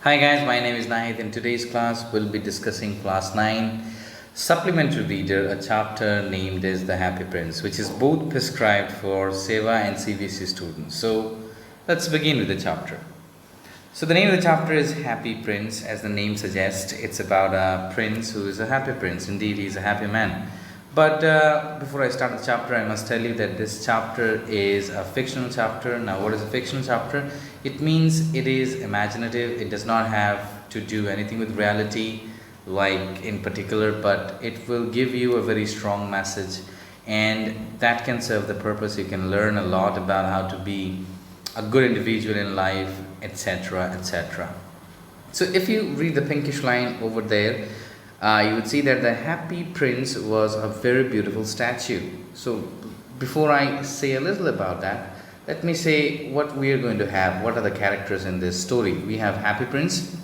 Hi guys, my name is Nahid. In today's class, we'll be discussing class 9 supplementary reader, a chapter named as The Happy Prince, which is both prescribed for Seba and CBSE students. So let's begin with the chapter. So the name of the chapter is Happy Prince. As the name suggests, it's about a prince who is a happy prince. Indeed, he's a happy man. But before I start the chapter, I must tell you that this chapter is a fictional chapter. Now, what is a fictional chapter? It means it is imaginative. It does not have to do anything with reality, like in particular, but it will give you a very strong message, and that can serve the purpose. You can learn a lot about how to be a good individual in life, etc., etc. So, if you read the pinkish line over there, you would see that the happy prince was a very beautiful statue. So before I say a little about that, let me say what we are going to have. What are the characters in this story? We have happy prince,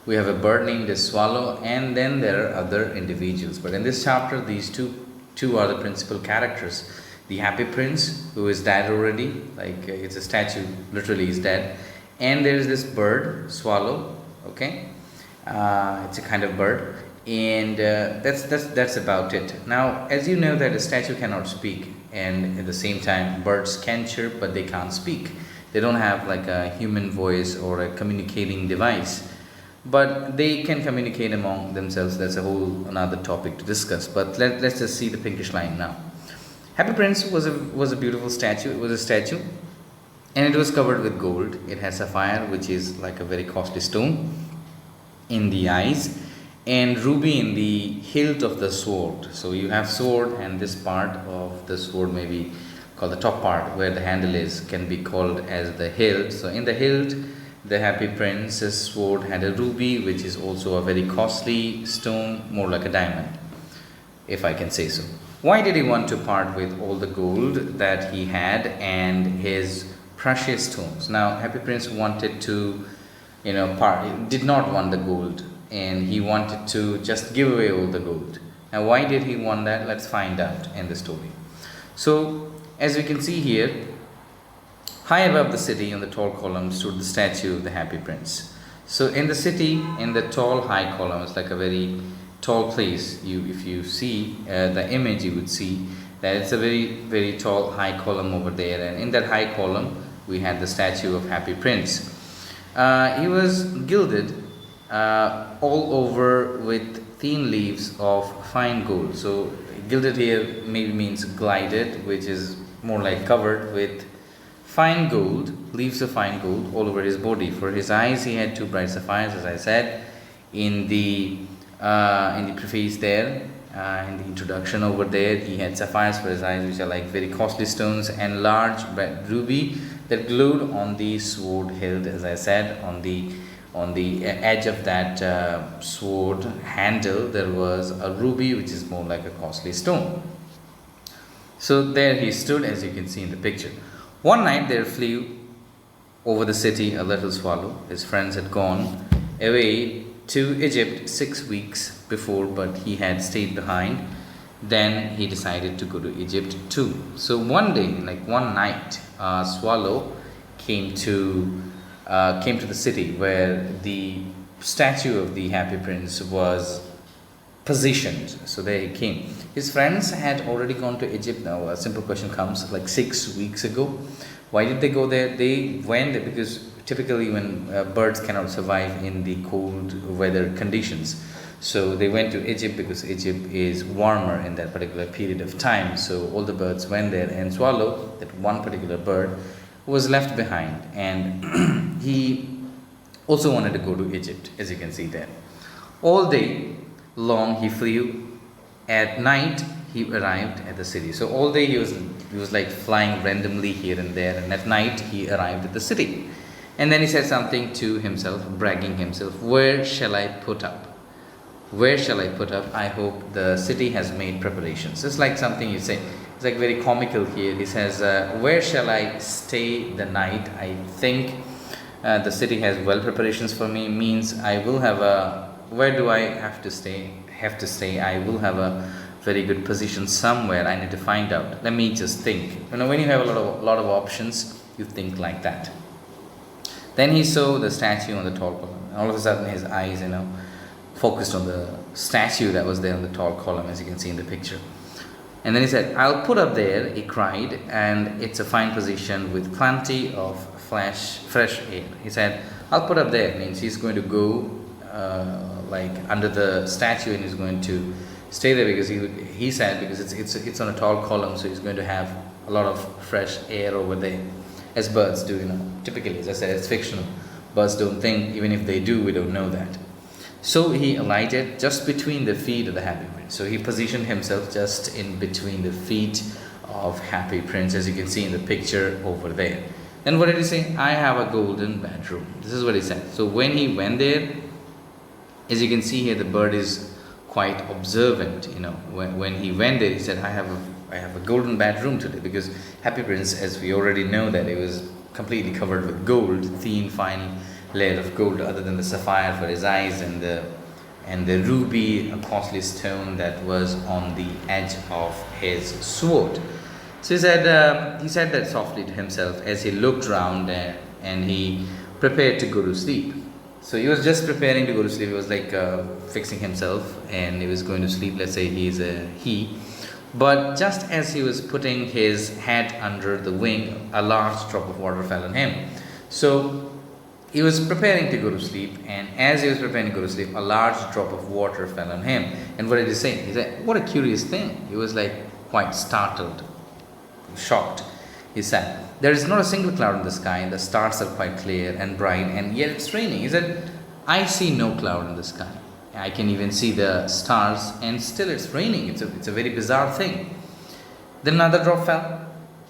we have a bird named as swallow, and then there are other individuals. But in this chapter, these two are the principal characters. The happy prince, who is dead already, like it's a statue, literally is dead. And there is this bird, swallow, okay? It's a kind of bird, and that's about it. Now, as you know that a statue cannot speak, and at the same time birds can chirp, but they can't speak. They don't have like a human voice or a communicating device, but they can communicate among themselves. That's a whole another topic to discuss, but let's just see the pinkish line now. Happy Prince was a beautiful statue. It was a statue, and it was covered with gold. It had sapphire, which is like a very costly stone, in the eyes, and ruby in the hilt of the sword. So you have sword, and this part of the sword may be called the top part where the handle is, can be called as the hilt. So in the hilt, the happy prince's sword had a ruby, which is also a very costly stone, more like a diamond, if I can say so. Why did he want to part with all the gold that he had and his precious stones? Now, happy prince wanted to did not want the gold, and he wanted to just give away all the gold. Now, why did he want that? Let's find out in the story. So, as we can see here, high above the city on the tall column stood the statue of the happy prince. So, in the city, in the tall high column, it's like a very tall place. If you see the image, you would see that it's a very, very tall high column over there, and in that high column, we had the statue of happy prince. He was gilded all over with thin leaves of fine gold. So gilded here maybe means glided, which is more like covered with fine gold, leaves of fine gold all over his body. For his eyes, he had two bright sapphires, as I said in the preface there, in the introduction over there. He had sapphires for his eyes, which are like very costly stones, and large red ruby that glowed on the sword hilt. As I said, on the edge of that sword handle, there was a ruby, which is more like a costly stone. So there he stood, as you can see in the picture. One night there flew over the city a little swallow. His friends had gone away to Egypt 6 weeks before, but he had stayed behind. Then he decided to go to Egypt too. So one day, like one night, a swallow came to the city where the statue of the happy prince was positioned. So there he came. His friends had already gone to Egypt. Now a simple question comes, like 6 weeks ago. Why did they go there? They went because typically when birds cannot survive in the cold weather conditions, so they went to Egypt because Egypt is warmer in that particular period of time. So all the birds went there, and swallow, that one particular bird, was left behind, and he also wanted to go to Egypt, as you can see there. All day long he flew. At night he arrived at the city. So all day he was like flying randomly here and there, and at night he arrived at the city. And then he said something to himself, bragging himself, "Where shall I put up? Where shall I put up? I hope the city has made preparations." It's like something you say. It's like very comical here. He says, "Where shall I stay the night? I think the city has well preparations for me." Means I will have a. Where do I have to stay? I will have a very good position somewhere. I need to find out. Let me just think. When you have a lot of options, you think like that. Then he saw the statue on the tall column. All of a sudden his eyes, focused on the statue that was there on the tall column, as you can see in the picture. And then he said, "I'll put up there," he cried, "and it's a fine position with plenty of fresh air." He said, "I'll put up there," means he's going to go under the statue and he's going to stay there, because he said because it's on a tall column, so he's going to have a lot of fresh air over there, as birds do. Typically, as I said, it's fictional. Birds don't think. Even if they do, we don't know that. So he alighted just between the feet of the Happy Prince. So he positioned himself just in between the feet of Happy Prince, as you can see in the picture over there. Then what did he say? "I have a golden bedroom." This is what he said. So when he went there, as you can see here, the bird is quite observant. When he went there, he said, I have a golden bedroom today," because Happy Prince, as we already know, that it was completely covered with gold, thin, fine layer of gold, other than the sapphire for his eyes and the ruby, a costly stone that was on the edge of his sword. So he said that softly to himself as he looked round and he prepared to go to sleep. So he was just preparing to go to sleep. He was fixing himself and he was going to sleep. Let's say he's a he. But just as he was putting his head under the wing, a large drop of water fell on him. So he was preparing to go to sleep, and as he was preparing to go to sleep, a large drop of water fell on him. And what did he say? He said, "What a curious thing." He was quite startled, shocked. He said, "There is not a single cloud in the sky. The stars are quite clear and bright, and yet it's raining." He said, "I see no cloud in the sky. I can even see the stars, and still it's raining. It's a very bizarre thing." Then another drop fell.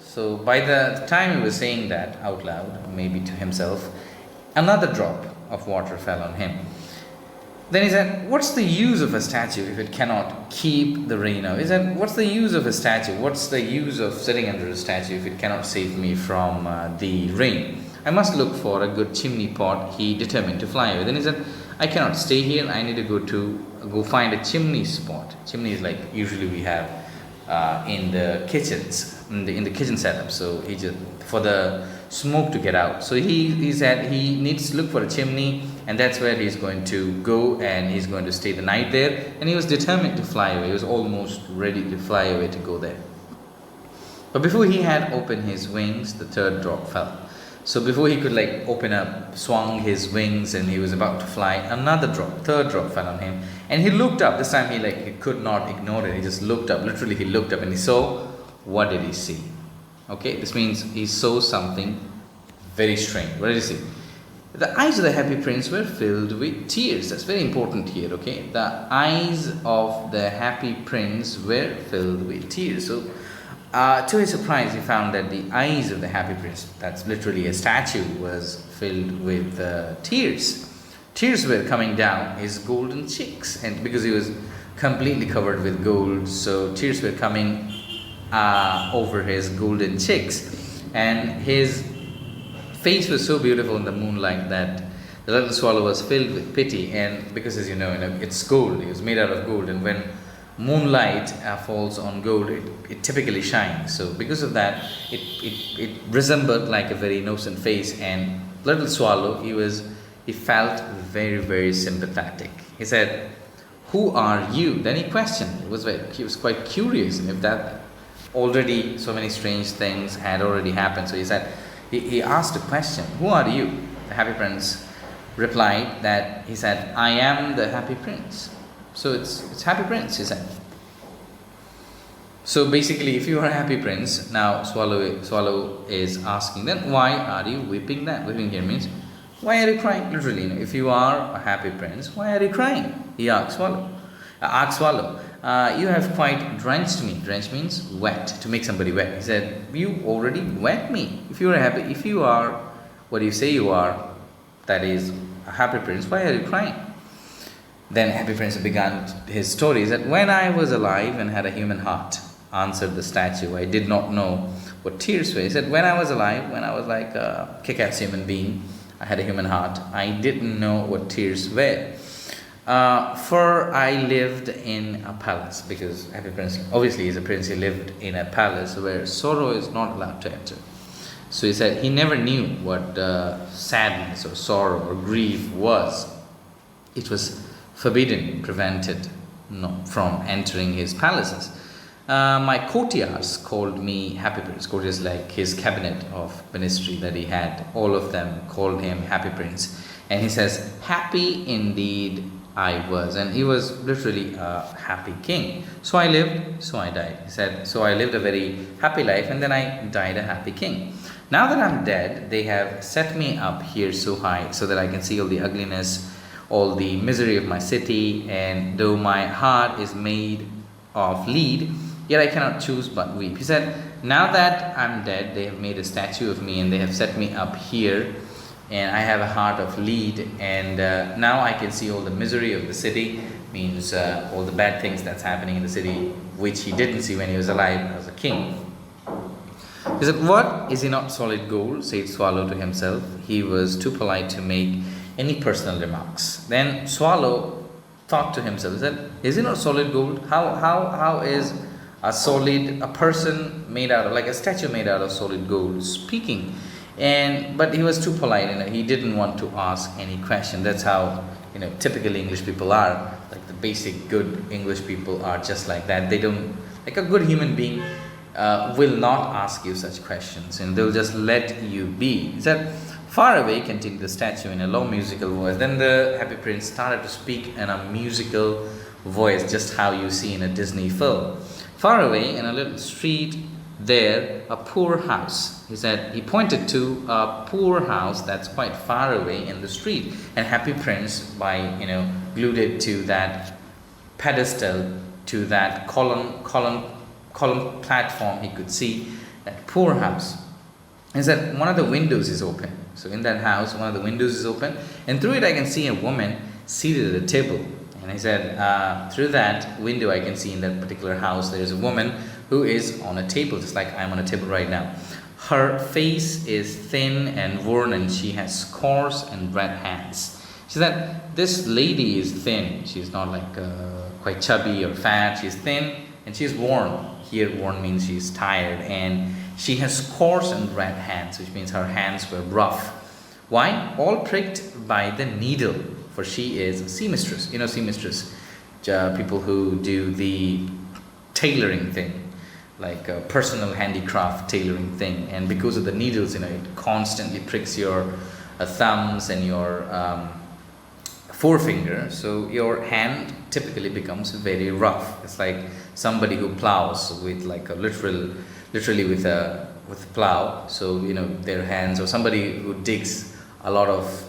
So by the time he was saying that out loud, maybe to himself, another drop of water fell on him. Then he said, "What's the use of a statue if it cannot keep the rain out?" He said, "What's the use of a statue? What's the use of sitting under a statue if it cannot save me from the rain? I must look for a good chimney pot." He determined to fly away. Then he said, "I cannot stay here. I need to go find a chimney spot." Chimney is usually we have in the kitchens, in the kitchen setup. So he just for the smoke to get out. So he said he needs to look for a chimney, and that's where he's going to go, and he's going to stay the night there. And he was determined to fly away. He was almost ready to fly away to go there. But before he had opened his wings, the third drop fell. So before he could open up, swung his wings, and he was about to fly, another third drop fell on him. And he looked up. This time he could not ignore it. He just looked up. Literally, he looked up and he saw. What did he see? Okay, this means he saw something very strange. What did he see? The eyes of the Happy Prince were filled with tears. That's very important here, okay? The eyes of the Happy Prince were filled with tears. So, to his surprise, he found that the eyes of the Happy Prince, that's literally a statue, was filled with tears. Tears were coming down his golden cheeks, and because he was completely covered with gold, so tears were coming over his golden cheeks, and his face was so beautiful in the moonlight that the little swallow was filled with pity. And because, as you know, it's gold, it was made out of gold, and when moonlight falls on gold, it typically shines. So because of that, it resembled like a very innocent face. And little swallow, he felt very, very sympathetic. He said, "Who are you?" Then he questioned. He was quite curious, and if that already so many strange things had already happened. So he said, he asked a question, "Who are you?" The Happy Prince replied that he said, "I am the Happy Prince." So it's Happy Prince, he said. So basically, if you are a Happy Prince, now Swallow is asking, then why are you weeping? That weeping here means, why are you crying? Literally, if you are a Happy Prince, why are you crying? He asked Swallow. You have quite drenched me. Drench means wet, to make somebody wet. He said, "You already wet me. If you are what you say you are, that is a Happy Prince, why are you crying?" Then Happy Prince began his story. He said, "When I was alive and had a human heart," answered the statue, "I did not know what tears were." He said, "When I was alive, when I was like a kick-ass human being, I had a human heart, I didn't know what tears were. For I lived in a palace," because Happy Prince obviously is a prince. He lived in a palace where sorrow is not allowed to enter. So he said he never knew what sadness or sorrow or grief was. It was forbidden, prevented from entering his palaces. My courtiers called me Happy Prince. Courtiers, like his cabinet of ministry that he had, all of them called him Happy Prince. And he says, happy indeed I was. And he was literally a happy king. So I lived, so I died. He said, so I lived a very happy life and then I died a happy king. Now that I'm dead, they have set me up here so high so that I can see all the ugliness, all the misery of my city, and though my heart is made of lead, yet I cannot choose but weep. He said, now that I'm dead, they have made a statue of me and they have set me up here, and I have a heart of lead, and now I can see all the misery of the city, means all the bad things that's happening in the city, which he didn't see when he was alive as a king. He said, what, is he not solid gold? Said Swallow to himself. He was too polite to make any personal remarks. Then Swallow thought to himself, he said, is he not solid gold? How is a person made out of, like a statue made out of solid gold, speaking? But he was too polite, he didn't want to ask any question. That's how, typically English people are. Like the basic good English people are just like that. They don't, like a good human being will not ask you such questions, and they'll just let you be. He said, far away, continued the statue in a low musical voice. Then the Happy Prince started to speak in a musical voice, just how you see in a Disney film. Far away, in a little street, there, a poor house. He said, he pointed to a poor house that's quite far away in the street. And Happy Prince, glued it to that pedestal, to that column platform, he could see that poor house. He said, one of the windows is open. So in that house, one of the windows is open, and through it I can see a woman seated at a table. And he said, through that window I can see in that particular house there is a woman who is on a table, just like I'm on a table right now. Her face is thin and worn, and she has coarse and red hands. She said, this lady is thin. She's not like quite chubby or fat. She's thin and she's worn. Here, worn means she's tired, and she has coarse and red hands, which means her hands were rough. Why? All pricked by the needle, for she is a seamstress. Seamstress, people who do the tailoring thing, like a personal handicraft tailoring thing, and because of the needles, it constantly pricks your thumbs and your forefinger, so your hand typically becomes very rough. It's like somebody who plows with like a literally with a plow. So their hands, or somebody who digs a lot of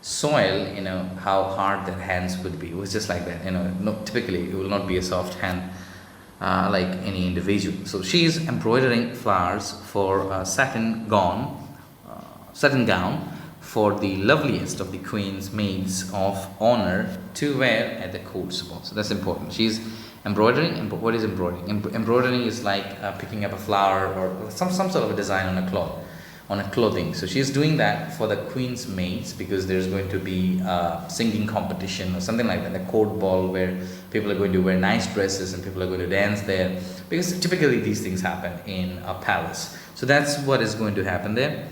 soil, how hard their hands would be. It was just like that. Typically it will not be a soft hand like any individual. So she is embroidering flowers for a satin gown for the loveliest of the queen's maids of honor to wear at the court ball. So that's important. She's embroidering. What is embroidering? Embroidering is like picking up a flower or some sort of a design on a cloth, on a clothing. So she's doing that for the queen's maids, because there's going to be a singing competition or something like that, a court ball where people are going to wear nice dresses and people are going to dance there, because typically these things happen in a palace. So that's what is going to happen there.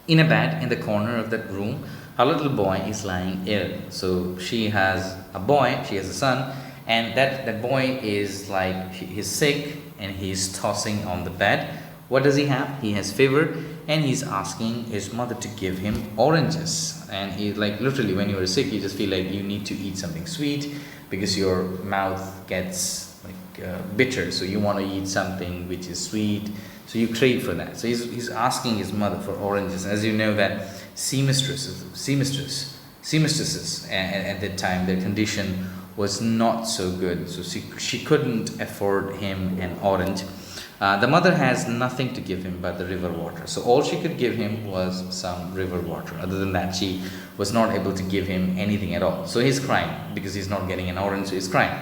In a bed in the corner of that room, a little boy is lying ill. So she has a boy, she has a son, and that boy is like, he's sick and he's tossing on the bed. What does he have? He has fever, and he's asking his mother to give him oranges. And he, like, literally, when you are sick, you just feel like you need to eat something sweet because your mouth gets like bitter. So you want to eat something which is sweet. So you crave for that. So he's asking his mother for oranges. As you know, that seamstresses at that time, their condition was not so good. So she couldn't afford him an orange. The mother has nothing to give him but the river water. So all she could give him was some river water. Other than that, she was not able to give him anything at all. So he's crying because he's not getting an orange. So he's crying.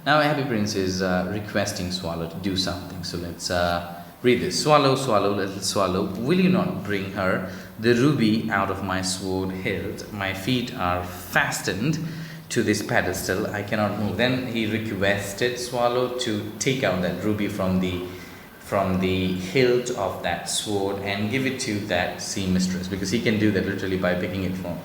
Now Happy Prince is requesting Swallow to do something. So let's read this. Swallow, swallow, little swallow, will you not bring her the ruby out of my sword hilt? My feet are fastened to this pedestal, I cannot move. Then he requested Swallow to take out that ruby from from the hilt of that sword and give it to that sea mistress, because he can do that literally by picking it from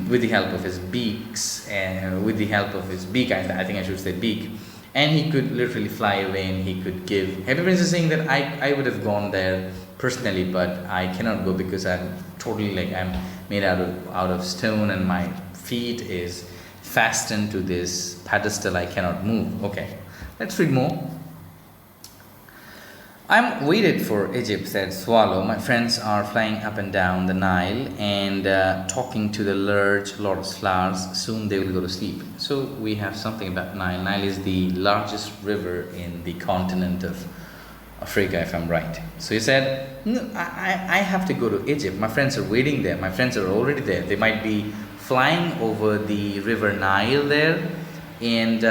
with the help of his beaks and with the help of his beak. I think I should say beak. And he could literally fly away and he could give. Happy Prince is saying that I would have gone there personally, but I cannot go because I'm totally like I'm made out of stone and my feet is fastened to this pedestal. I cannot move. Okay, let's read more. I'm waited for Egypt, said Swallow. My friends are flying up and down the Nile and talking to the large lotus flowers. Soon they will go to sleep. So we have something about Nile. Nile is the largest river in the continent of Africa, if I'm right. So he said, no, I have to go to Egypt. My friends are waiting there. My friends are already there. They might be flying over the river Nile there, and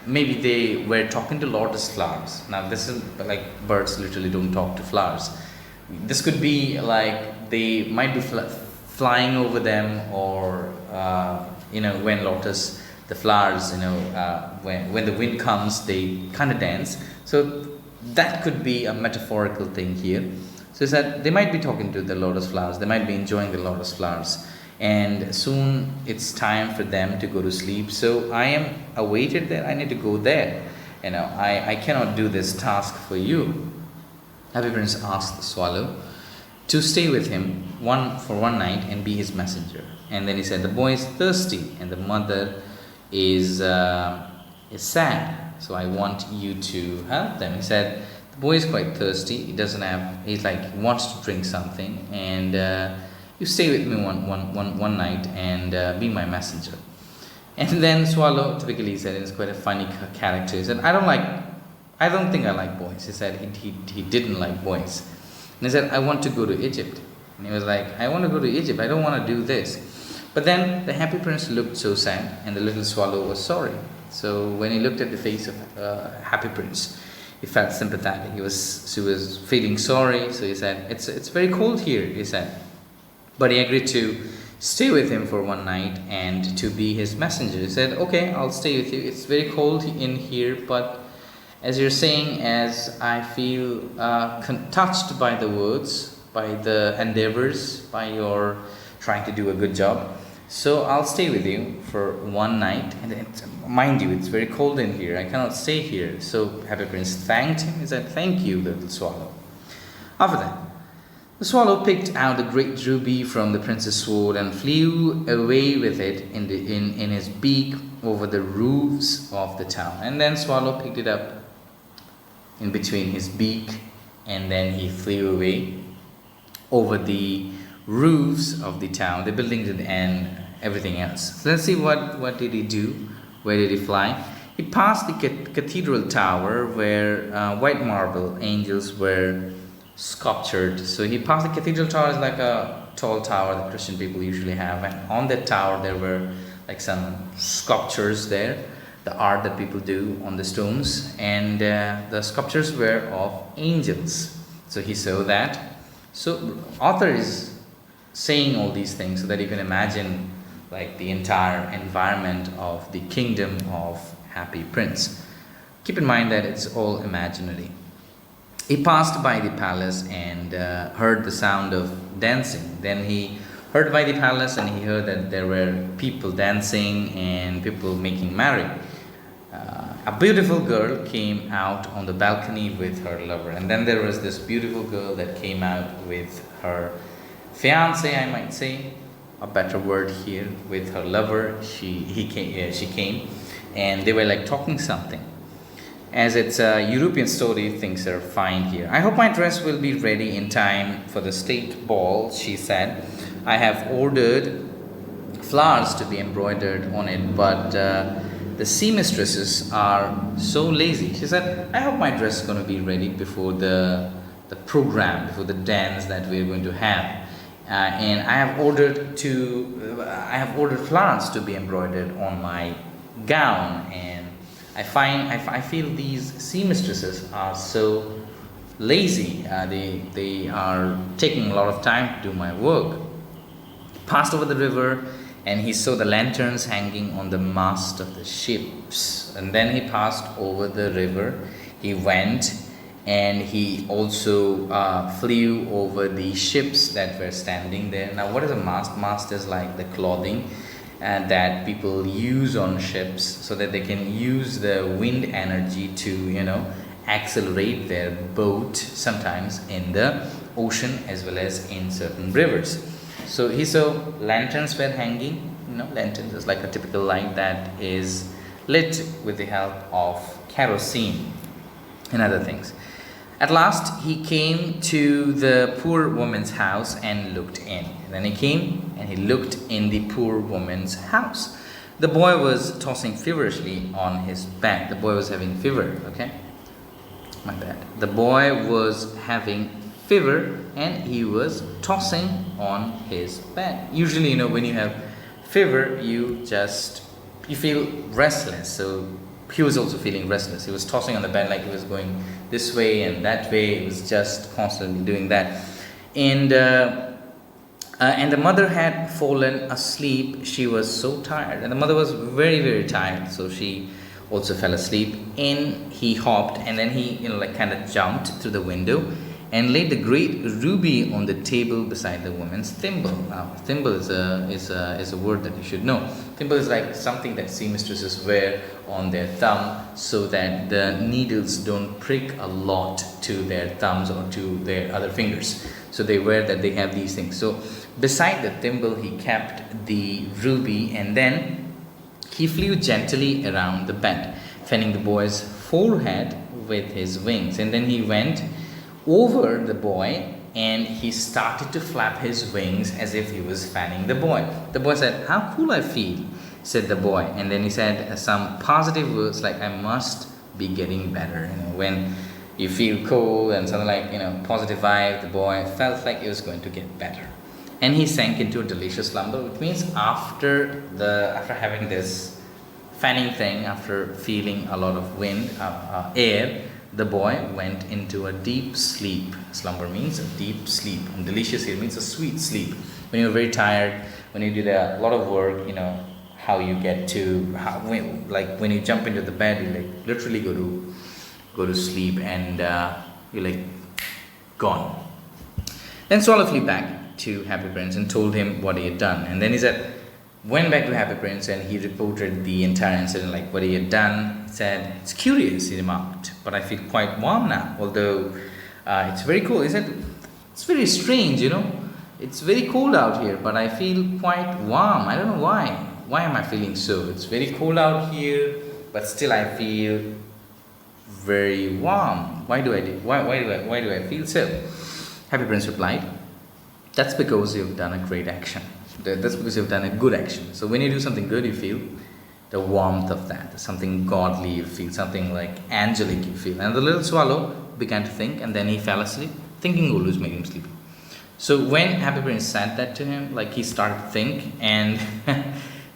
maybe they were talking to lotus flowers. Now this is like birds literally don't talk to flowers. This could be like they might be flying over them, or when the flowers, when the wind comes, they kind of dance. So that could be a metaphorical thing here. So he said they might be talking to the lotus flowers. They might be enjoying the lotus flowers. And soon it's time for them to go to sleep. So I am awaited there. I need to go there. I cannot do this task for you. Happy Prince asked the swallow to stay with him for one night and be his messenger. And then he said, the boy is thirsty and the mother is sad. So I want you to help them. He said, the boy is quite thirsty. He wants to drink something, and you stay with me one night and be my messenger. And then Swallow, typically he said, it's quite a funny character. He said, I don't think I like boys. He said he didn't like boys. And he said, I want to go to Egypt. And he was like, I want to go to Egypt. I don't want to do this. But then the Happy Prince looked so sad, and the little swallow was sorry. So when he looked at the face of Happy Prince, he felt sympathetic. She was feeling sorry. So he said, it's very cold here, he said. But he agreed to stay with him for one night and to be his messenger. He said, okay, I'll stay with you. It's very cold in here, but as you're saying, as I feel touched by the words, by the endeavors, by your trying to do a good job, so I'll stay with you for one night. And mind you, it's very cold in here. I cannot stay here. So Happy Prince thanked him. He said, thank you, little swallow. After that, the swallow picked out a great ruby from the prince's sword and flew away with it in his beak over the roofs of the town. And then Swallow picked it up in between his beak, and then he flew away over the roofs of the town, the buildings and everything else. So let's see what did he do? Where did he fly? He passed the cathedral tower where white marble angels were sculptured. So he passed the cathedral tower. Is like a tall tower that Christian people usually have, and on that tower there were like some sculptures there, the art that people do on the stones, and the sculptures were of angels. So he saw that. So author is saying all these things so that you can imagine like the entire environment of the kingdom of Happy Prince. Keep in mind that it's all imaginary. He passed by the palace and heard the sound of dancing. Then he heard by the palace and he heard that there were people dancing and people making merry. A beautiful girl came out on the balcony with her lover, and then there was this beautiful girl that came out with her fiance, I might say, a better word here, with her lover. She came, and they were like talking something. As it's a European story, things are fine here. I hope my dress will be ready in time for the state ball, she said. I have ordered flowers to be embroidered on it, but the sea mistresses are so lazy. She said, I hope my dress is going to be ready before the program, before the dance that we're going to have. And I have ordered flowers to be embroidered on my gown, and I feel these sea mistresses are so lazy. They are taking a lot of time to do my work. Passed over the river, and he saw the lanterns hanging on the mast of the ships. And then he passed over the river. He went, and he also flew over the ships that were standing there. Now, what is a mast? Mast is like the clothing that people use on ships so that they can use the wind energy to, you know, accelerate their boat sometimes in the ocean as well as in certain rivers. So he saw lanterns were hanging. You know, lanterns is like a typical light that is lit with the help of kerosene and other things. At last he came to the poor woman's house and looked in. And then he came and he looked in the poor woman's house. The boy was tossing feverishly on his bed. The boy was having fever, okay? My bad. The boy was having fever and he was tossing on his bed. Usually, you know, when you have fever, you feel restless. So he was also feeling restless. He was tossing on the bed like he was going this way and that way. He was just constantly doing that. And the mother had fallen asleep. She was so tired, and the mother was very, very tired. So she also fell asleep. In he hopped, and then he, you know, like kind of jumped through the window and laid the great ruby on the table beside the woman's thimble. Now, thimble is a word that you should know. Thimble is like something that seamstresses wear on their thumb so that the needles don't prick a lot to their thumbs or to their other fingers. So they wear that, they have these things. So beside the thimble he kept the ruby, and then he flew gently around the bed, fanning the boy's forehead with his wings. And then he went over the boy and he started to flap his wings as if he was fanning the boy. The boy said, "How cool I feel," said the boy. And then he said some positive words like, "I must be getting better." You know, when you feel cool and something like, you know, positive vibe, the boy felt like he was going to get better. And he sank into a delicious slumber, which means after having this fanning thing, after feeling a lot of wind, air, the boy went into a deep sleep. Slumber means a deep sleep. And delicious here means a sweet sleep. When you're very tired, when you did a lot of work, you know, how you get to, when you jump into the bed, you like literally go to sleep and you're like gone. Then Swallow flew back to Happy Prince and told him what he had done. And then he went back to Happy Prince and he reported the entire incident, like what he had done. He said, "It's curious," he remarked, "but I feel quite warm now, although it's very cold." He said, "It's very strange, you know. It's very cold out here, but I feel quite warm. I don't know why. Why am I feeling so? It's very cold out here, but still I feel very warm. Why do I feel so?" Happy Prince replied, "That's because you've done a great action. That's because you've done a good action. So when you do something good, you feel the warmth of that. Something godly you feel, something like angelic you feel." And the little swallow began to think, and then he fell asleep. Thinking always made him sleepy. So when Happy Prince said that to him, like he started to think, and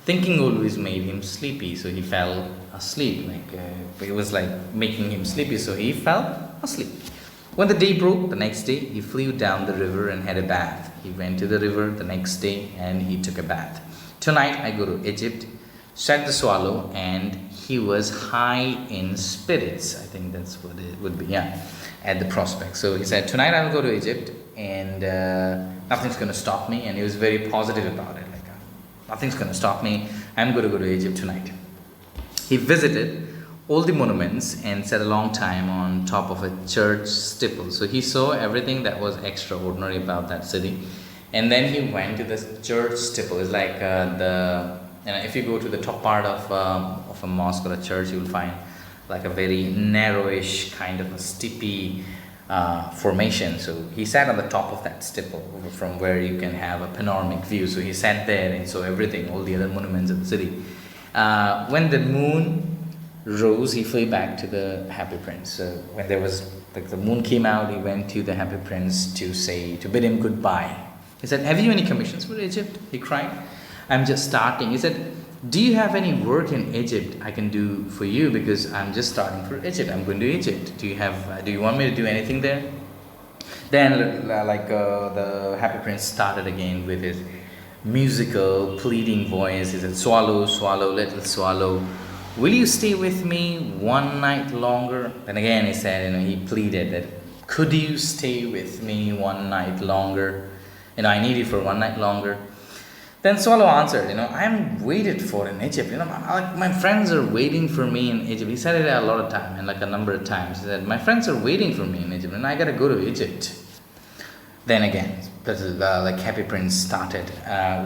thinking always made him sleepy. So he fell asleep. It was like making him sleepy, so he fell asleep. When the day broke, the next day, he flew down the river and had a bath. He went to the river the next day and he took a bath. "Tonight I go to Egypt," said the swallow, and he was high in spirits. I think that's what it would be, yeah, at the prospect. So he said, "Tonight I will go to Egypt and nothing's going to stop me." And he was very positive about it, like, nothing's going to stop me. I'm going to go to Egypt tonight. He visited all the monuments and sat a long time on top of a church steeple. So he saw everything that was extraordinary about that city. And then he went to the church steeple. It's like if you go to the top part of a mosque or a church, you will find like a very narrowish kind of a steepy formation. So he sat on the top of that steeple from where you can have a panoramic view. So he sat there and saw everything, all the other monuments of the city. When the moon rose, he flew back to the Happy Prince. So when there was, like, the moon came out, he went to the Happy Prince to bid him goodbye. He said, "Have you any commissions for Egypt?" He cried. "I'm just starting." He said, "Do you have any work in Egypt I can do for you? Because I'm just starting for Egypt. I'm going to Egypt. Do you want me to do anything there?" Then the Happy Prince started again with his musical pleading voice. He said, "Swallow, swallow, little swallow, will you stay with me one night longer? Then again he said, he pleaded that, could you stay with me one night longer? I need you for one night longer. Then Swallow answered, I'm waited for in Egypt. My friends are waiting for me in Egypt. He said it a lot of time and a number of times. He said, my friends are waiting for me in Egypt and I gotta go to Egypt. Then again, Happy Prince started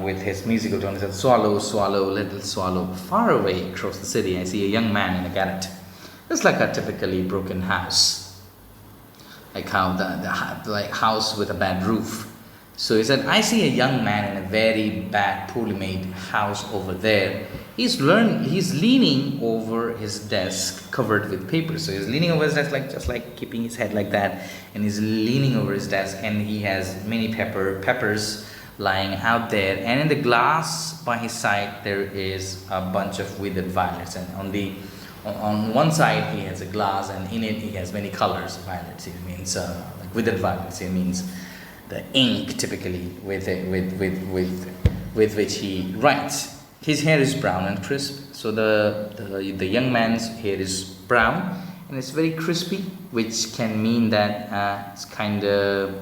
with his musical tone. He said, swallow, swallow, little swallow, far away across the city I see a young man in a garret. It's like a typically broken house. Like how the house with a bad roof. So he said, I see a young man in a very bad, poorly made house over there. He's leaning over his desk covered with paper. So he's leaning over his desk, just like keeping his head like that. And he's leaning over his desk and he has many peppers lying out there. And in the glass by his side, there is a bunch of withered violets. And on one side, he has a glass and in it, he has many colors of violets. It means like withered violets. It means the ink typically with which he writes. His hair is brown and crisp, so the young man's hair is brown and it's very crispy, which can mean that it's kind of,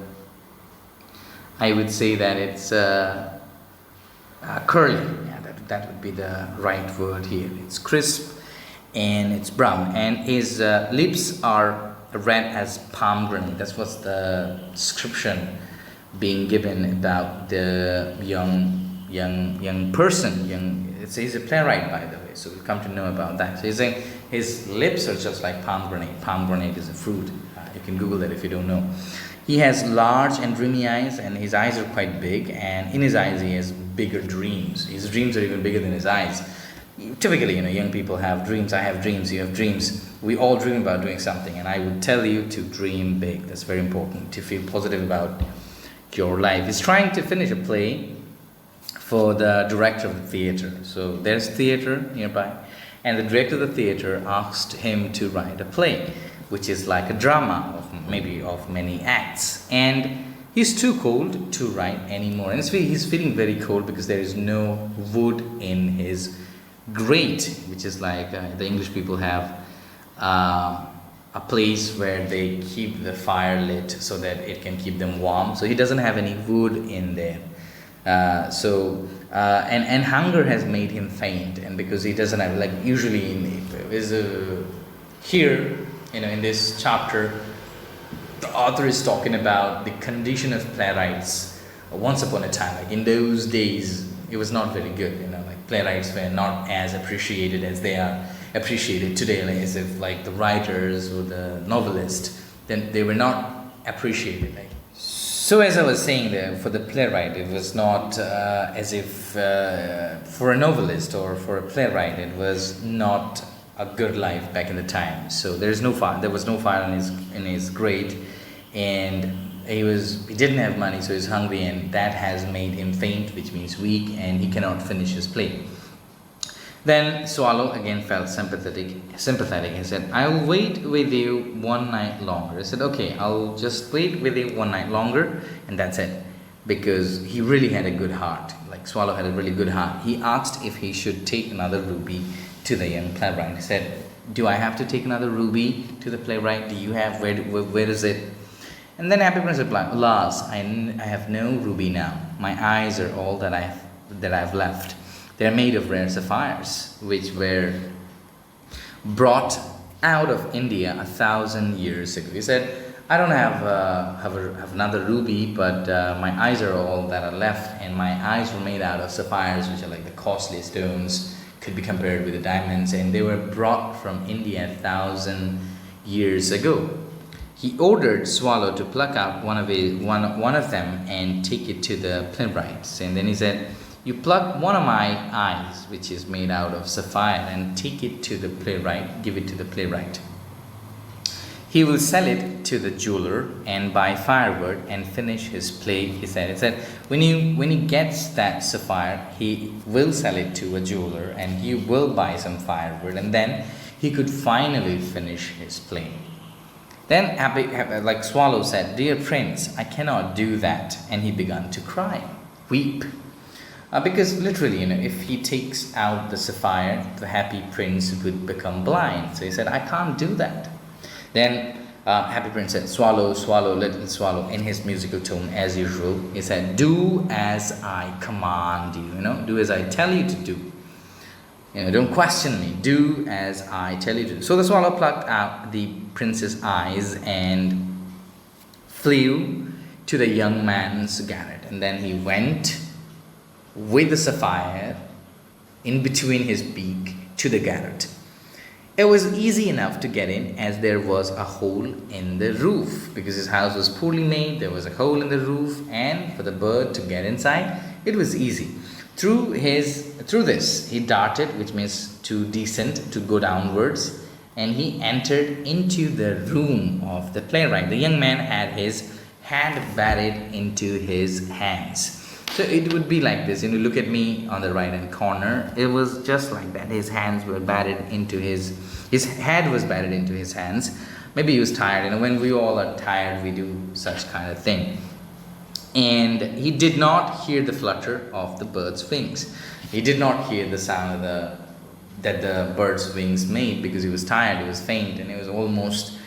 I would say that it's curly. Yeah, that would be the right word here. It's crisp and it's brown, and his lips are red as pomegranate. That's what's the description being given about the young person. He's a playwright, by the way, so we'll come to know about that. So he's saying his lips are just like pomegranate. Pomegranate is a fruit. You can Google that if you don't know. He has large and dreamy eyes, and his eyes are quite big, and in his eyes he has bigger dreams. His dreams are even bigger than his eyes. Typically, young people have dreams. I have dreams. You have dreams. We all dream about doing something, and I would tell you to dream big. That's very important, to feel positive about your life. He's trying to finish a play for the director of the theater. So there's theater nearby, and the director of the theater asked him to write a play, which is like a drama of many acts, and he's too cold to write anymore. And he's feeling very cold because there is no wood in his grate, which is like the English people have a place where they keep the fire lit so that it can keep them warm. So he doesn't have any wood in there. And hunger has made him faint, and because he doesn't have, like usually here, in this chapter, the author is talking about the condition of playwrights once upon a time. Like in those days, it was not very good. Like playwrights were not as appreciated as they are appreciated today. Like as if like the writers or the novelists, then they were not appreciated. So as I was saying there, for the playwright, it was not as if for a novelist or for a playwright, it was not a good life back in the time. So there was no fire in his grate, and he didn't have money, so he's hungry, and that has made him faint, which means weak, and he cannot finish his play. Then Swallow again felt sympathetic. He said, I'll wait with you one night longer. He said, okay, I'll just wait with you one night longer, and that's it. Because he really had a good heart. Like Swallow had a really good heart. He asked if he should take another ruby to the young playwright. He said, do I have to take another ruby to the playwright? Do you have, where is it? And then Happy Prince replied, alas, I have no ruby now. My eyes are all that I've left. They are made of rare sapphires, which were brought out of India 1,000 years ago. He said, I don't have another ruby, but my eyes are all that are left, and my eyes were made out of sapphires, which are like the costly stones, could be compared with the diamonds, and they were brought from India 1,000 years ago. He ordered Swallow to pluck out one of them and take it to the playwright. And then he said, you pluck one of my eyes, which is made out of sapphire, and take it to the playwright, give it to the playwright. He will sell it to the jeweler and buy firewood and finish his play, he said. He said, when he gets that sapphire, he will sell it to a jeweler and he will buy some firewood, and then he could finally finish his play. Then like Swallow said, dear prince, I cannot do that. And he began to cry, weep. Because literally, if he takes out the sapphire, the happy prince would become blind. So he said, I can't do that. Then Happy Prince said, swallow, swallow, little swallow, in his musical tone as usual. He said, do as I command you, do as I tell you to do. Don't question me, do as I tell you to do. So the swallow plucked out the prince's eyes and flew to the young man's garret. And then he went with the sapphire in between his beak to the garret. It was easy enough to get in, as there was a hole in the roof. Because his house was poorly made, there was a hole in the roof, and for the bird to get inside, it was easy. Through this, he darted, which means to descend, to go downwards, and he entered into the room of the playwright. The young man had his hand buried into his hands. So it would be like this. Look at me on the right hand corner. It was just like that. His hands were buried into his head was buried into his hands. Maybe he was tired. When we all are tired, we do such kind of thing. And he did not hear the flutter of the bird's wings. He did not hear the sound that the bird's wings made, because he was tired, he was faint, and he was almost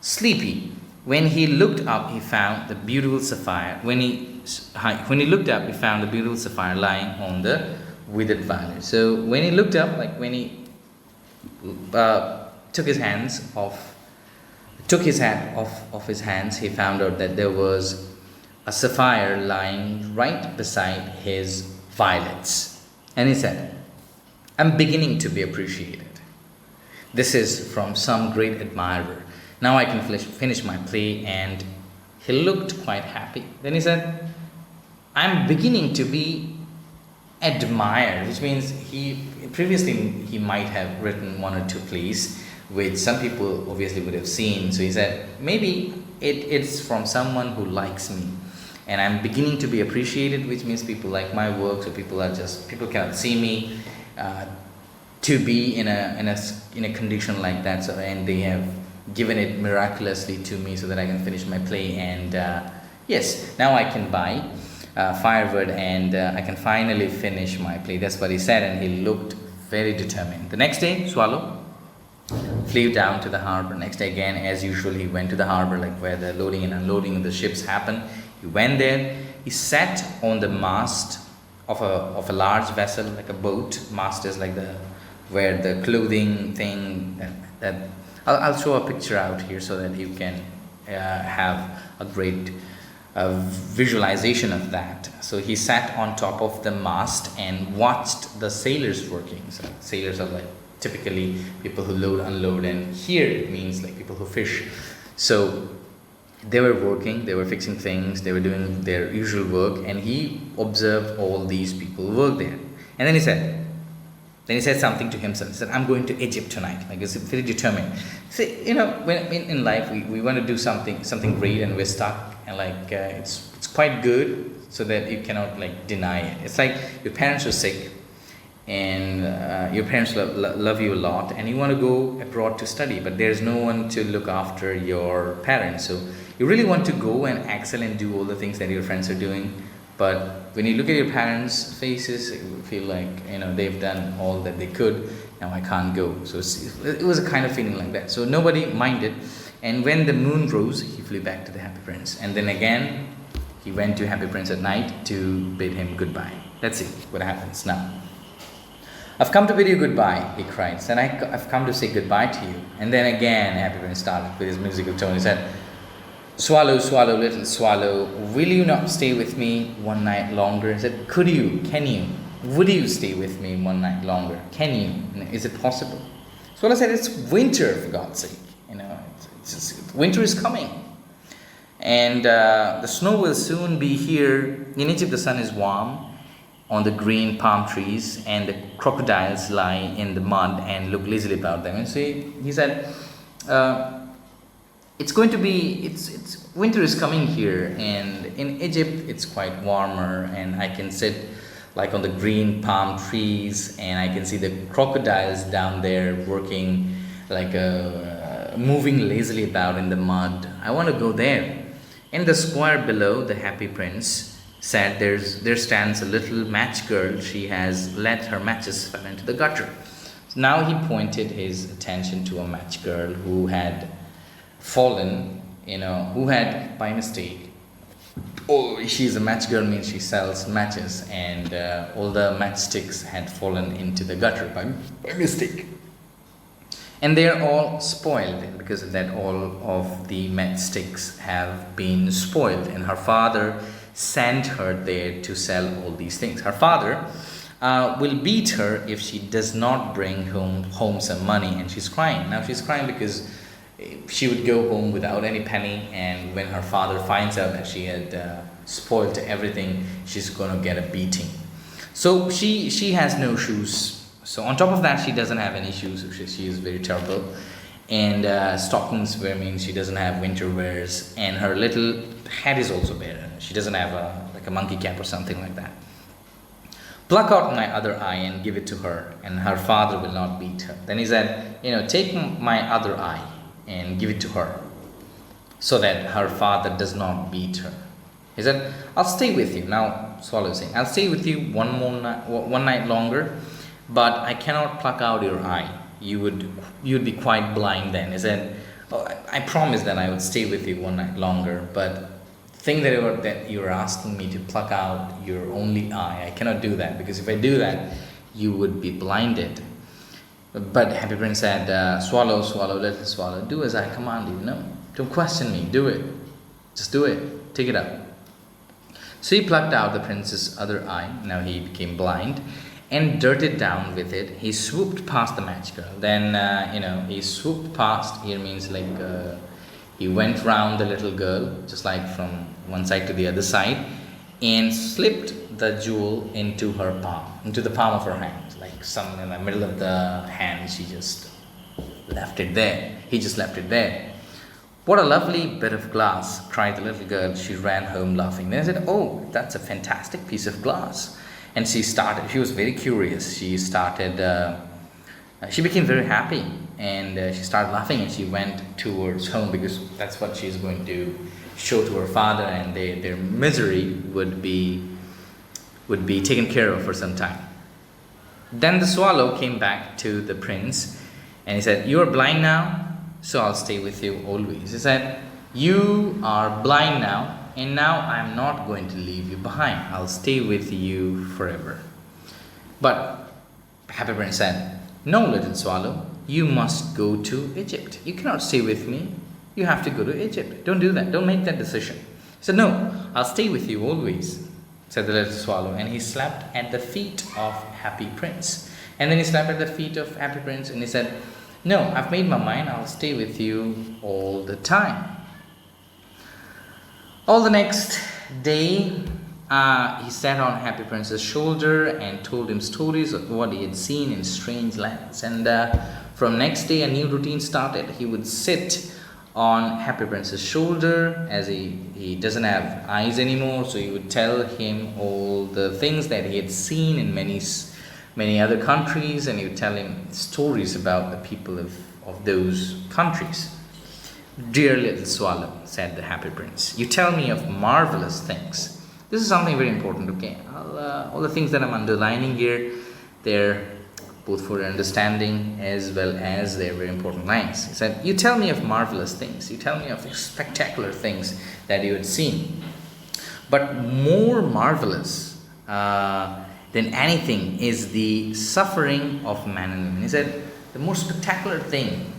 sleepy. When he looked up, he found the beautiful sapphire. When he looked up, he found the beautiful sapphire lying on the withered violet. So when he looked up, when he took his hand off his hands, he found out that there was a sapphire lying right beside his violets. And he said, I'm beginning to be appreciated. This is from some great admirer. Now I can finish my play. And he looked quite happy. Then he said, I'm beginning to be admired, which means previously he might have written one or two plays which some people obviously would have seen. So he said, maybe it's from someone who likes me, and I'm beginning to be appreciated, which means people like my work. So people cannot see me to be in a condition like that. So, and they have given it miraculously to me so that I can finish my play. And yes, now I can buy firewood, and I can finally finish my play. That's what he said, and he looked very determined. The next day, Swallow flew down to the harbor. Next day again, as usual, he went to the harbor, like where the loading and unloading of the ships happen. He went there. He sat on the mast of a large vessel, like a boat. Masters, like where the clothing thing that I'll show a picture out here so that you can have a great visualization of that. So he sat on top of the mast and watched the sailors working. So sailors are like typically people who load, unload, and here it means like people who fish. So they were working, they were fixing things, they were doing their usual work, and he observed all these people work there. And then he said something to himself. He said, I'm going to Egypt tonight. Like, he's very determined. See, when in life we want to do something great, and we're stuck, and like it's quite good, so that you cannot like deny it. It's like your parents are sick, and your parents love you a lot, and you want to go abroad to study, but there's no one to look after your parents. So you really want to go and excel and do all the things that your friends are doing. But when you look at your parents' faces, you feel like they've done all that they could. Now I can't go. So it was a kind of feeling like that. So nobody minded. And when the moon rose, he flew back to the Happy Prince. And then again, he went to Happy Prince at night to bid him goodbye. Let's see what happens now. I've come to bid you goodbye, he cried. Said, I've come to say goodbye to you. And then again, Happy Prince started with his musical tone. He said, swallow, swallow, little swallow, will you not stay with me one night longer? He said, can you? Would you stay with me one night longer? Can you? Is it possible? Swallow said, it's winter, for God's sake. Winter is coming. And the snow will soon be here. In Egypt, the sun is warm on the green palm trees, and the crocodiles lie in the mud and look lazily about them. And so he said, it's going to be, winter is coming here, and in Egypt it's quite warmer, and I can sit like on the green palm trees, and I can see the crocodiles down there working, like moving lazily about in the mud. I want to go there. And the square below, the Happy Prince, said, there stands a little match girl. She has let her matches fall into the gutter. So now he pointed his attention to a match girl who had fallen, who had by mistake. Oh, she's a match girl means she sells matches, and all the matchsticks had fallen into the gutter by mistake. And they are all spoiled, and because of that, all of the matchsticks have been spoiled. And her father sent her there to sell all these things. Her father will beat her if she does not bring home some money, and she's crying. Now she's crying because she would go home without any penny, and when her father finds out that she had spoiled everything, she's going to get a beating. So she has no shoes. So on top of that, she doesn't have any shoes. She is very terrible. And stockings means she doesn't have winter wears, and her little head is also bare. She doesn't have a monkey cap or something like that. Pluck out my other eye and give it to her, and her father will not beat her. Then he said, take my other eye and give it to her, so that her father does not beat her. He said, I'll stay with you. Now Swallow is saying, I'll stay with you one night longer, but I cannot pluck out your eye. You'd be quite blind then. He said, I promised that I would stay with you one night longer, but the thing that you're asking me to pluck out your only eye, I cannot do that, because if I do that, you would be blinded. But Happy Prince said, Swallow, swallow, little swallow, do as I command you. No, don't question me, do it. Just do it, take it up. So he plucked out the prince's other eye. Now he became blind, and darted down with it. He swooped past the match girl. Then, he swooped past, here means he went round the little girl, just like from one side to the other side, and slipped the jewel into her palm, into the palm of her hand, like some in the middle of the hand. She just left it there. He just left it there. What a lovely bit of glass, cried the little girl. She ran home laughing. Then I said, oh, that's a fantastic piece of glass. And she was very curious. She became very happy, and she started laughing, and she went towards home, because that's what she's going to show to her father, and their misery would be taken care of for some time. Then the swallow came back to the prince, and he said, you are blind now, so I'll stay with you always. He said, you are blind now, and now I'm not going to leave you behind. I'll stay with you forever. But Happy Prince said, no, little swallow, you must go to Egypt. You cannot stay with me. You have to go to Egypt. Don't do that. Don't make that decision. He said, no, I'll stay with you always, said the little swallow. And he slapped at the feet of Happy Prince. And then he slapped at the feet of Happy Prince, and he said, no, I've made my mind. I'll stay with you all the time. All the next day, he sat on Happy Prince's shoulder and told him stories of what he had seen in strange lands. And from next day, a new routine started. He would sit on Happy Prince's shoulder, as he doesn't have eyes anymore, so he would tell him all the things that he had seen in many other countries, and he would tell him stories about the people of those countries. Dear little swallow, said the Happy Prince, you tell me of marvelous things. This is something very important, okay? All the things that I'm underlining here, they're both for understanding as well as they're very important lines. He said, you tell me of marvelous things. You tell me of spectacular things that you had seen. But more marvelous than anything is the suffering of man and women. He said, the most spectacular thing,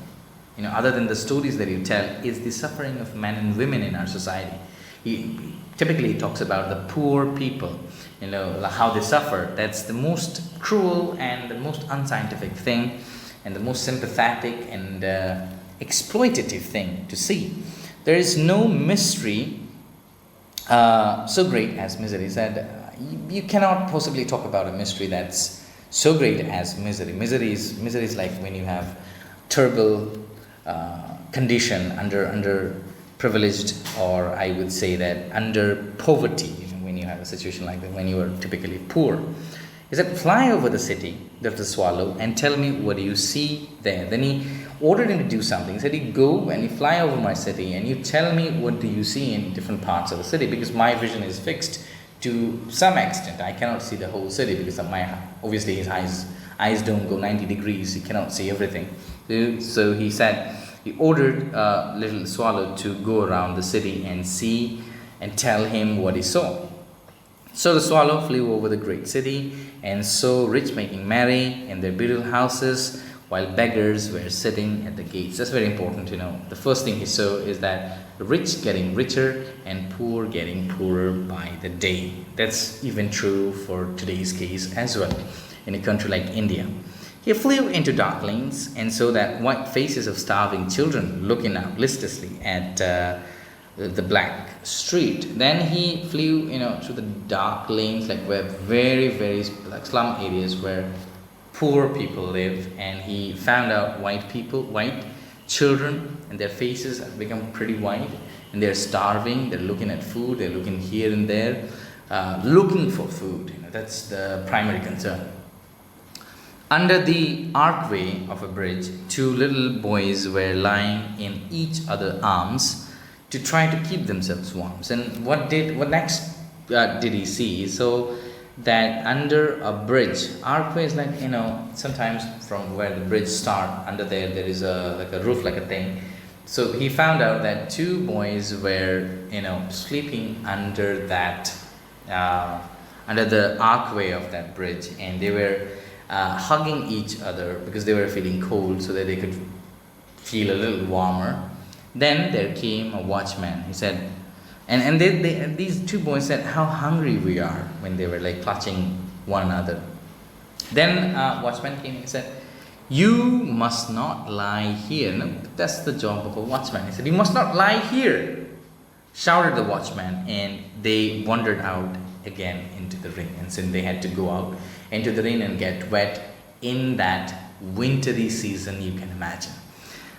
other than the stories that you tell, is the suffering of men and women in our society. He typically talks about the poor people, how they suffer. That's the most cruel and the most unscientific thing, and the most sympathetic and exploitative thing to see. There is no mystery so great as misery. He said, you cannot possibly talk about a mystery that's so great as misery. Misery is like when you have terrible condition under privileged, or I would say that under poverty, when you have a situation like that, when you are typically poor. He said, fly over the city, the swallow, and tell me what do you see there. Then he ordered him to do something. He said, you go and you fly over my city and you tell me what do you see in different parts of the city, because my vision is fixed to some extent. I cannot see the whole city because of obviously his eyes don't go 90 degrees. He cannot see everything. So he said, he ordered little swallow to go around the city and see and tell him what he saw. So the swallow flew over the great city and saw rich making merry in their beautiful houses, while beggars were sitting at the gates. That's very important to know. The first thing he saw is that the rich getting richer and poor getting poorer by the day. That's even true for today's case as well, in a country like India. He flew into dark lanes and saw that white faces of starving children looking out listlessly at the black street. Then he flew, through the dark lanes, like where very like slum areas where poor people live, and he found out white children, and their faces have become pretty white, and they're starving. They're looking at food. They're looking here and there, looking for food. That's the primary concern. Under the archway of a bridge, two little boys were lying in each other's arms to try to keep themselves warm. And what next did he see? So that under a bridge, archway is like, sometimes from where the bridge starts, under there is a roof, like a thing. So he found out that two boys were, sleeping under that, under the archway of that bridge, and they were hugging each other because they were feeling cold, so that they could feel a little warmer. Then there came a watchman. He said, and these two boys said how hungry we are, when they were like clutching one another. Then watchman came and said, you must not lie here. No, that's the job of a watchman. He said, you must not lie here, shouted the watchman, and they wandered out again into the rain. And so they had to go out into the rain and get wet in that wintry season you can imagine.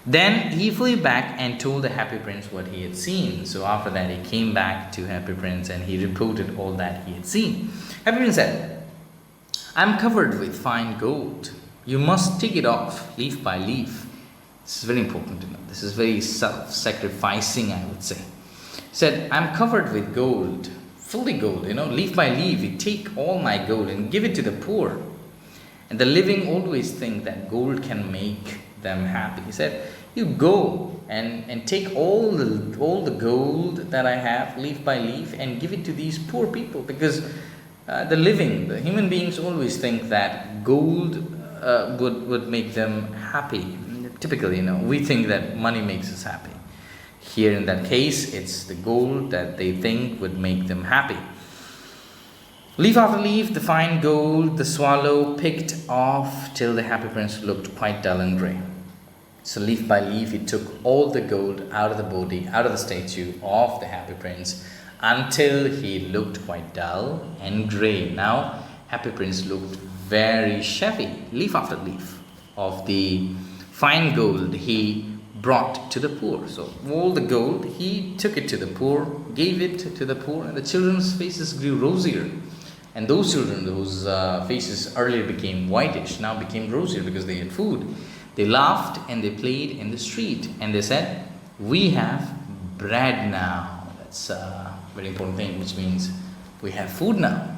Then he flew back and told the Happy Prince what he had seen. So after that he came back to Happy Prince and he reported all that he had seen. Happy Prince said, I'm covered with fine gold. You must take it off leaf by leaf. This is very important to know. This is very self-sacrificing, I would say. He said, I'm covered with gold, fully gold, leaf by leaf. You take all my gold and give it to the poor. And the living always think that gold can make them happy. He said, you go and take all the gold that I have, leaf by leaf, and give it to these poor people, because the human beings always think that gold would make them happy. Typically, we think that money makes us happy. Here in that case, it's the gold that they think would make them happy. Leaf after leaf, the fine gold, the swallow picked off till the Happy Prince looked quite dull and grey. So leaf by leaf, he took all the gold out of the body, out of the statue of the Happy Prince, until he looked quite dull and grey. Now, Happy Prince looked very shabby. Leaf after leaf of the fine gold he brought to the poor. So all the gold, he took it to the poor, gave it to the poor, and the children's faces grew rosier. And those children, those faces earlier became whitish, now became rosier because they had food. They laughed and they played in the street, and they said, we have bread now. That's a very important thing, which means we have food now.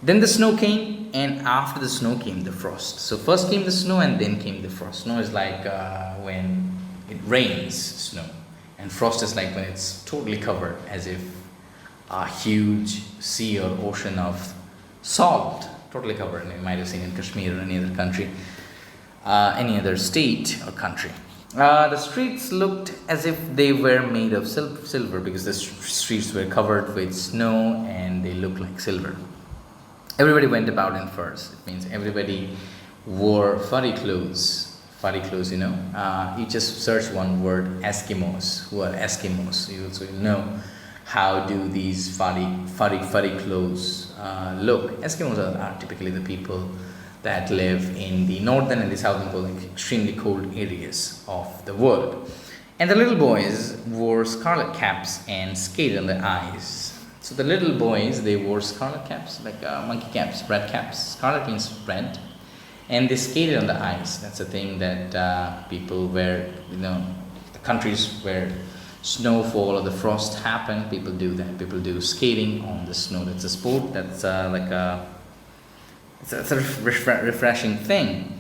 Then the snow came, and after the snow came the frost. So first came the snow and then came the frost. Snow is like when it rains snow, and frost is like when it's totally covered, as if a huge sea or ocean of salt, totally covered. And you might have seen in Kashmir or any other country, any other state or country. The streets looked as if they were made of silver, because the streets were covered with snow and they looked like silver. Everybody went about in furs. It means everybody wore furry clothes. Furry clothes, You just search one word, Eskimos. Who are Eskimos? You also know how do these furry clothes look. Eskimos are typically the people that live in the northern and the southern pole, extremely cold areas of the world. And the little boys wore scarlet caps and skated on their eyes. So the little boys, they wore scarlet caps, like monkey caps, red caps. Scarlet means red. And they skated on the ice. That's a thing that people wear, the countries where snowfall or the frost happen, people do that. People do skating on the snow. That's a sport. That's it's a refreshing thing.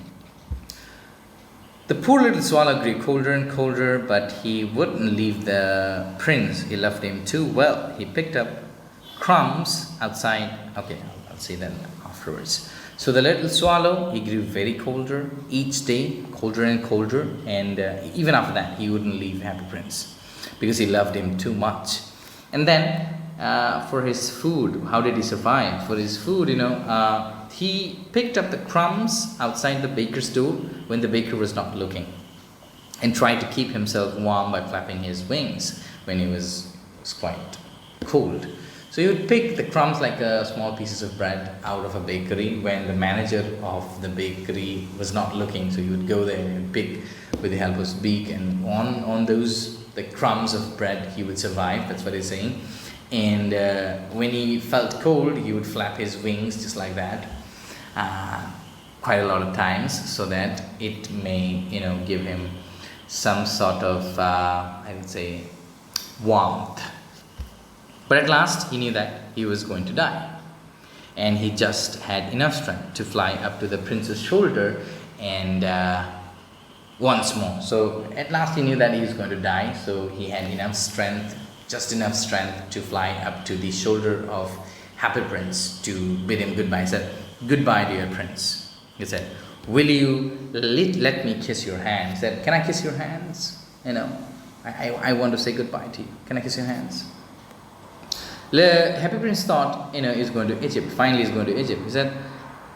The poor little swallow grew colder and colder, but he wouldn't leave the prince. He loved him too well. He picked up crumbs outside. Okay, I'll say that afterwards. So the little swallow, he grew very colder each day, colder and colder, and even after that, he wouldn't leave Happy Prince because he loved him too much. And then for his food, how did he survive? For his food, he picked up the crumbs outside the baker's door when the baker was not looking, and tried to keep himself warm by flapping his wings when he was quite cold. So he would pick the crumbs like small pieces of bread out of a bakery when the manager of the bakery was not looking. So he would go there and pick with the help of his beak, and on the crumbs of bread he would survive. That's what he's saying. And when he felt cold, he would flap his wings just like that, quite a lot of times, so that it may give him some sort of I would say warmth. But at last he knew that he was going to die, and he just had enough strength to fly up to the prince's shoulder and once more. So at last he knew that he was going to die, so he had enough strength, just enough strength to fly up to the shoulder of Happy Prince to bid him goodbye. He said, "Goodbye, dear prince." He said, "Will you let me kiss your hand?" He said, "Can I kiss your hands? I want to say goodbye to you. Can I kiss your hands?" The Happy Prince thought, he's going to Egypt. Finally, he's going to Egypt. He said,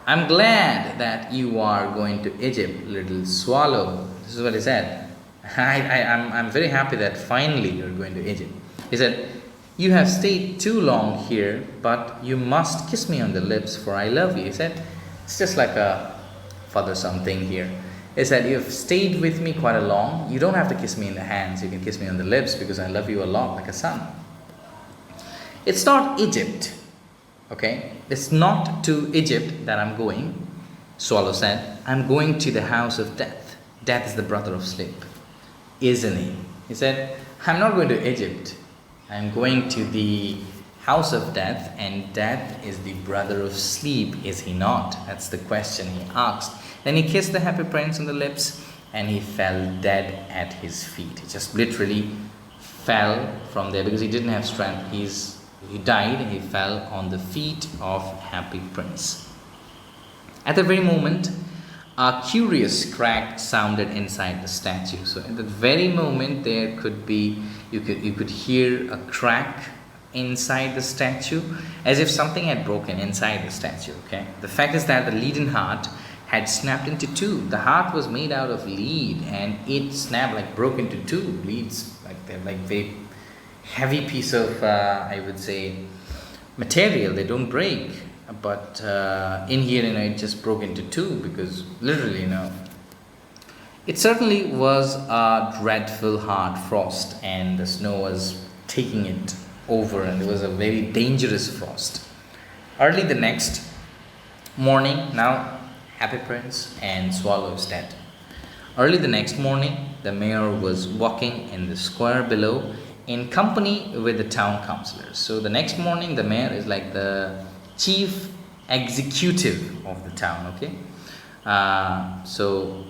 "I'm glad that you are going to Egypt, little swallow." This is what he said. I'm very happy that finally you're going to Egypt. He said, "You have stayed too long here, but you must kiss me on the lips, for I love you." He said, it's just like a father-son thing here. He said, "You've stayed with me quite a long. You don't have to kiss me in the hands. You can kiss me on the lips because I love you a lot, like a son." It's not Egypt, okay? It's not to Egypt that I'm going. Swallow said, "I'm going to the house of death. Death is the brother of sleep, isn't he?" He said, "I'm not going to Egypt. I'm going to the house of death, and death is the brother of sleep, is he not?" That's the question he asked. Then he kissed the Happy Prince on the lips, and he fell dead at his feet. He just literally fell from there because he didn't have strength. He died, and he fell on the feet of Happy Prince. At the very moment, a curious crack sounded inside the statue. So at the very moment, there could be, you could hear a crack inside the statue, as if something had broken inside the statue. Okay, the fact is that the leaden heart had snapped into two. The heart was made out of lead, and it snapped, like broke into two. Leads, like they're like very heavy piece of I would say material. They don't break, but in here it just broke into two, because literally it certainly was a dreadful hard frost, and the snow was taking it over, and it was a very dangerous frost. Early the next morning, now Happy Prince and Swallow is dead. Early the next morning, the mayor was walking in the square below in company with the town councillors. So the next morning, the mayor is like the chief executive of the town, okay? So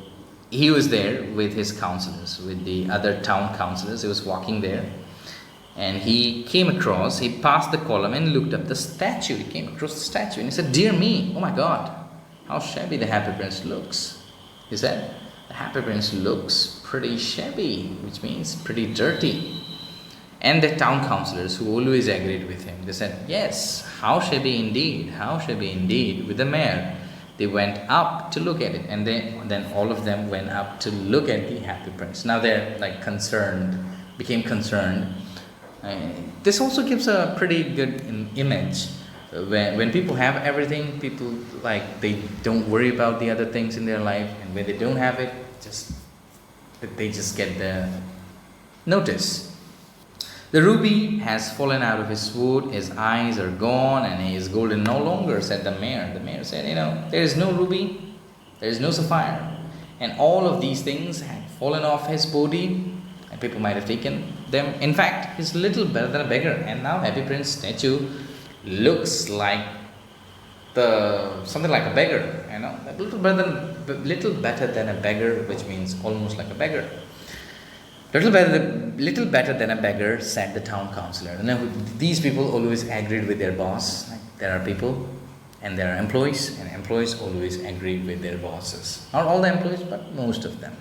he was there with his councillors, with the other town councillors. He was walking there, and he passed the column and looked up the statue. He came across the statue, and he said, "Dear me, oh my God, how shabby the Happy Prince looks." He said, "The Happy Prince looks pretty shabby," which means pretty dirty. And the town councillors, who always agreed with him, they said, "Yes, how shabby indeed, how shabby indeed," with the mayor. They went up to look at it, and then all of them went up to look at the Happy Prince. Now they're like became concerned. This also gives a pretty good image. When people have everything, people they don't worry about the other things in their life, and when they don't have it, they just get the notice. "The ruby has fallen out of his sword, his eyes are gone, and he is golden no longer," said the mayor. The mayor said, "There is no ruby, there is no sapphire, and all of these things had fallen off his body, and and people might have taken them. In fact, he's little better than a beggar, and now Happy Prince statue looks like something like a beggar, a little better than a beggar, which means almost like a beggar. Little better than a beggar, said the town councillor. Now, these people always agreed with their boss. There are people and there are employees, and employees always agree with their bosses. Not all the employees, but most of them.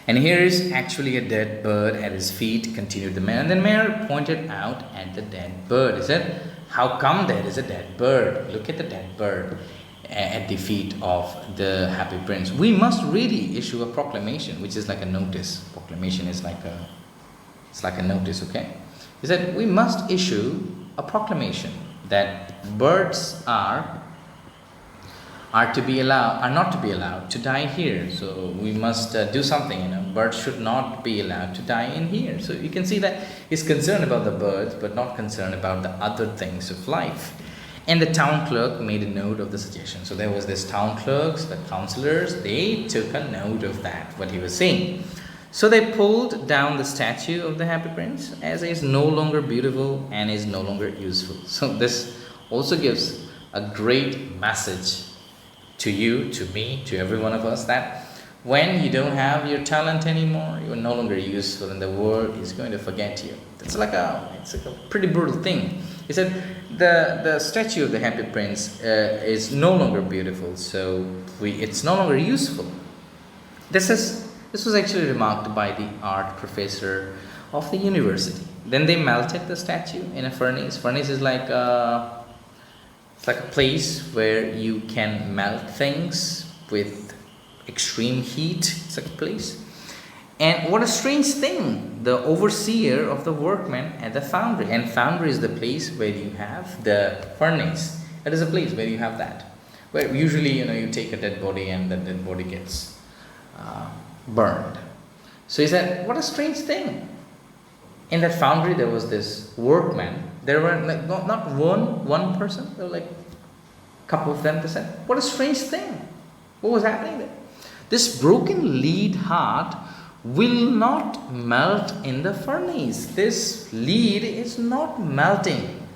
And here is actually a dead bird at his feet, continued the mayor. And the mayor pointed out at the dead bird. He said, how come there is a dead bird? Look at the dead bird at the feet of the Happy Prince. We must really issue a proclamation, which is like a notice. Proclamation is like a notice, okay? He said, we must issue a proclamation that birds are not to be allowed to die here. So we must do something, birds should not be allowed to die in here. So you can see that he's concerned about the birds, but not concerned about the other things of life. And the town clerk made a note of the suggestion. So there was this town clerks, the councillors, they took a note of that, what he was saying. So they pulled down the statue of the Happy Prince, as he is no longer beautiful and is no longer useful. So this also gives a great message to you, to me, to every one of us, that when you don't have your talent anymore, you are no longer useful, and the world is going to forget you. It's like a pretty brutal thing. He said the statue of the Happy Prince is no longer beautiful, so it's no longer useful. This was actually remarked by the art professor of the university. Then they melted the statue in a furnace. Furnace is like a place where you can melt things with extreme heat. It's like a place. And what a strange thing, the overseer of the workmen at the foundry. And foundry is the place where you have the furnace. It is a place where you have that. Where usually, you take a dead body and the dead body gets burned. So he said, what a strange thing. In that foundry, there was this workman. There were not one person. There were a couple of them. They said, what a strange thing. What was happening there? This broken lead heart will not melt in the furnace. This lead is not melting.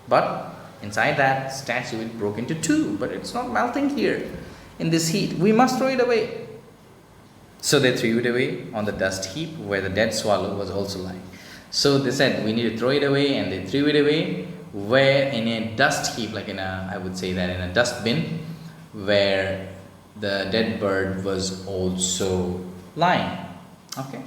But inside that statue, it broke into two. But it's not melting here in this heat. We must throw it away. So they threw it away on the dust heap where the dead swallow was also lying. So they said, we need to throw it away, and they threw it away where in a dust heap, I would say that in a dust bin, where the dead bird was also lying. Okay.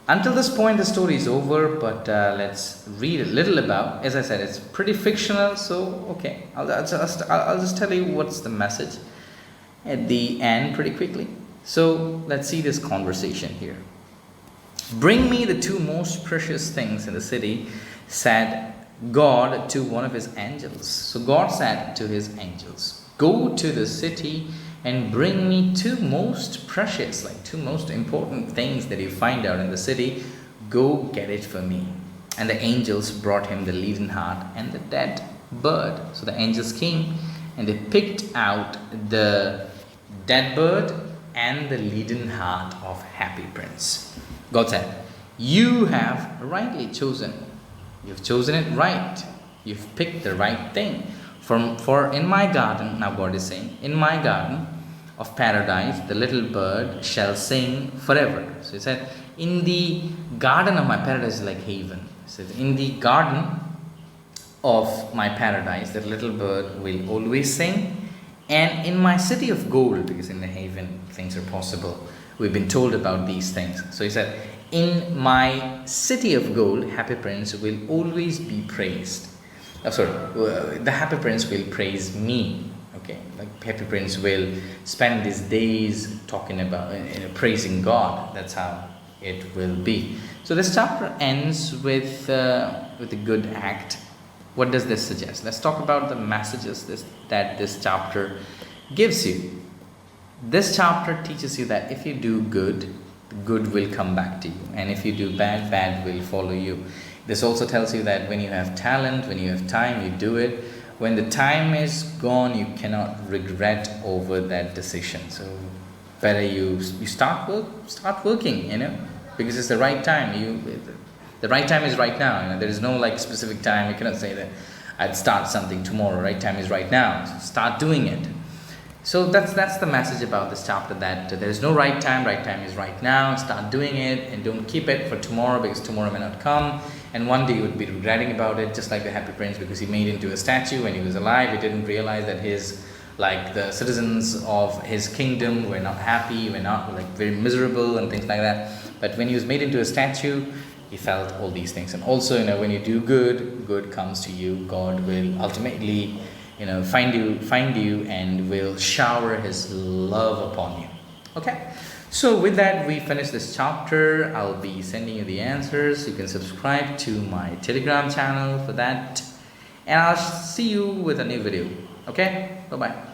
Until this point, the story is over, but let's read a little about. As I said, it's pretty fictional, so okay. I'll just tell you what's the message at the end pretty quickly. So let's see this conversation here. Bring me the two most precious things in the city, said God to one of his angels. So God said to his angels, go to the city and bring me two most precious, two most important things that you find out in the city. Go get it for me. And the angels brought him the leaden heart and the dead bird. So the angels came and they picked out the dead bird and the leaden heart of Happy Prince. God said, you have rightly chosen. You've chosen it right. You've picked the right thing. For in my garden, now God is saying, in my garden of paradise, the little bird shall sing forever. So he said, in the garden of my paradise is like haven. He said, in the garden of my paradise, the little bird will always sing. And in my city of gold, because in the haven things are possible, we've been told about these things. So he said, in my city of gold, Happy Prince will always be praised. The Happy Prince will praise me. Okay, Happy Prince will spend his days talking about, praising God. That's how it will be. So this chapter ends with a good act. What does this suggest? Let's talk about the messages that this chapter gives you. This chapter teaches you that if you do good, good will come back to you. And if you do bad, bad will follow you. This also tells you that when you have talent, when you have time, you do it. When the time is gone, you cannot regret over that decision. So better you start working, because it's the right time. The right time is right now. There is no like specific time. You cannot say that I'd start something tomorrow. Right time is right now. So start doing it. So that's the message about this chapter, that there is no right time. Right time is right now. Start doing it and don't keep it for tomorrow, because tomorrow may not come. And one day you would be regretting about it, just like the Happy Prince, because he made into a statue when he was alive. He didn't realize that the citizens of his kingdom were not happy, were not like very miserable and things like that. But when he was made into a statue, he felt all these things. And also, when you do good, good comes to you. God will ultimately, find you and will shower his love upon you. Okay. So with that, we finish this chapter. I'll be sending you the answers. You can subscribe to my Telegram channel for that. And I'll see you with a new video. Okay. Bye-bye.